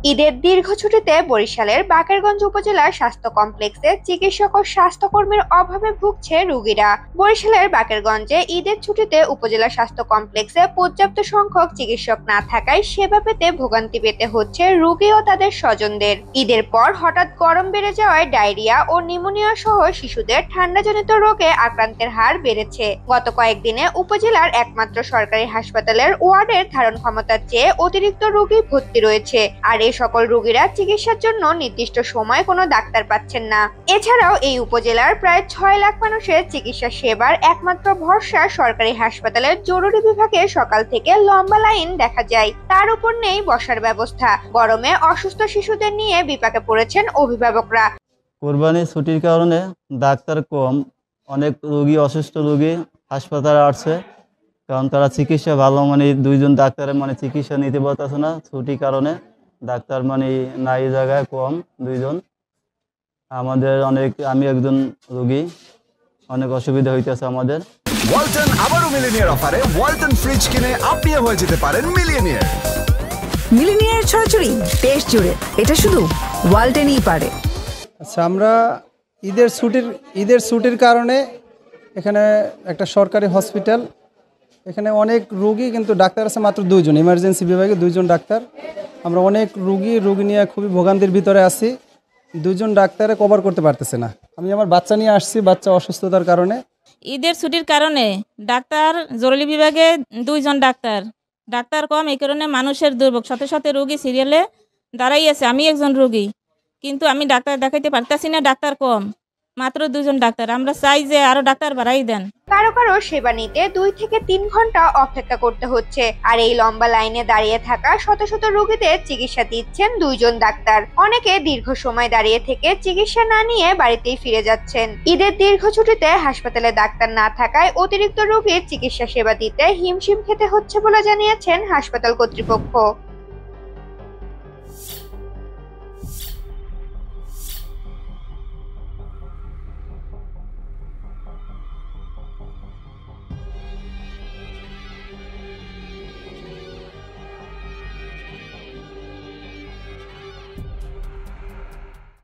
ঈদের দীর্ঘ ছুটিতে বরিশালের বাকেরগঞ্জ উপজেলার স্বাস্থ্য কমপ্লেক্সে চিকিৎসক ও স্বাস্থ্যকর্মীর অভাবে ভুগছে রোগীরা। বরিশালের বাকেরগঞ্জে ঈদের ছুটিতে উপজেলা স্বাস্থ্য কমপ্লেক্সে পর্যাপ্ত সংখ্যক চিকিৎসক না থাকায় সেবা পেতে ভোগান্তি পেতে হচ্ছে রোগী ও তাদের স্বজনদের। ঈদের পর হঠাৎ গরম বেড়ে যাওয়ায় ডায়রিয়া ও নিউমোনিয়া সহ শিশুদের ঠান্ডাজনিত রোগে আক্রান্তের হার বেড়েছে। গত কয়েকদিনে উপজেলার একমাত্র সরকারি হাসপাতালের ওয়ার্ডের ধারণ ক্ষমতার চেয়ে অতিরিক্ত রোগী ভর্তি রয়েছে। আর এই সকল রোগীরা চিকিৎসার জন্য নির্দিষ্ট সময় কোনো ডাক্তার পাচ্ছেন না। এছাড়াও এই উপজেলার প্রায় 6 লাখ মানুষের চিকিৎসা সেবার একমাত্র ভরসা সরকারি হাসপাতালের জরুরি বিভাগে সকাল থেকে লম্বা লাইন দেখা যায়। তার উপর নেই বসার ব্যবস্থা। গরমে অসুস্থ শিশুদের নিয়ে বিপাকে পড়েছেন অভিভাবকরা। কোরবানি ছুটির কারণে ডাক্তার কম, অনেক রোগী অসুস্থ রোগী হাসপাতালে আসছে, কারণ তারা চিকিৎসা ভালো দুইজন ডাক্তারের চিকিৎসা নিতে পারতেছে না। ছুটির কারণে ডাক্তার নাই, জায়গায় কম, দুইজন। আমাদের আমি একজন রোগী, অনেক অসুবিধা হইতেছে আমাদের। ওয়ালটন আবারও মিলিনিয়ার অফারে ওয়ালটন ফ্রিজ কিনে আপনিও হয়ে যেতে পারেন মিলিয়নিয়ার। মিলিনিয়ার ছড়াছড়ি দেশ জুড়ে, এটা শুধু ওয়ালটনই পারে। আচ্ছা, আমরা ঈদের ছুটির কারণে এখানে একটা সরকারি হসপিটাল, এখানে অনেক রোগী, কিন্তু ডাক্তার আছে মাত্র 2 জন। ইমার্জেন্সি বিভাগে 2 জন ডাক্তার। আমরা অনেক রোগী নিয়ে খুবই ভোগান্তির ভিতরে আছি। 2 জন ডাক্তারে কভার করতে পারতেছে না। আমি আমার বাচ্চা নিয়ে আসছি, বাচ্চা অসুস্থতার কারণে। ঈদের ছুটির কারণে ডাক্তার জরুরি বিভাগে 2 জন ডাক্তার কম, এই কারণে মানুষের দুর্ভোগ। সাথে সাথে রোগী সিরিয়ালে দাঁড়াই আছে। আমি একজন রোগী, কিন্তু আমি ডাক্তার দেখাইতে পারতাছি না, ডাক্তার কম, মাত্র 2 জন ডাক্তার। আমরা চাই যে আরো ডাক্তার বাড়াই দেন। কারো কারো সেবা নিতে 2 থেকে 3 ঘন্টা অপেক্ষা করতে হচ্ছে। আর এই লম্বা লাইনে দাঁড়িয়ে থাকা শত শত রোগীদের চিকিৎসা দিচ্ছেন 2 জন ডাক্তার। অনেকে দীর্ঘ সময় দাঁড়িয়ে থেকে চিকিৎসা না নিয়ে বাড়িতেই ফিরে যাচ্ছেন। ঈদের দীর্ঘ ছুটিতে হাসপাতালে ডাক্তার না থাকায় অতিরিক্ত রোগীর চিকিৎসা সেবা দিতে হিমশিম খেতে হচ্ছে বলে জানিয়েছেন হাসপাতাল কর্তৃপক্ষ।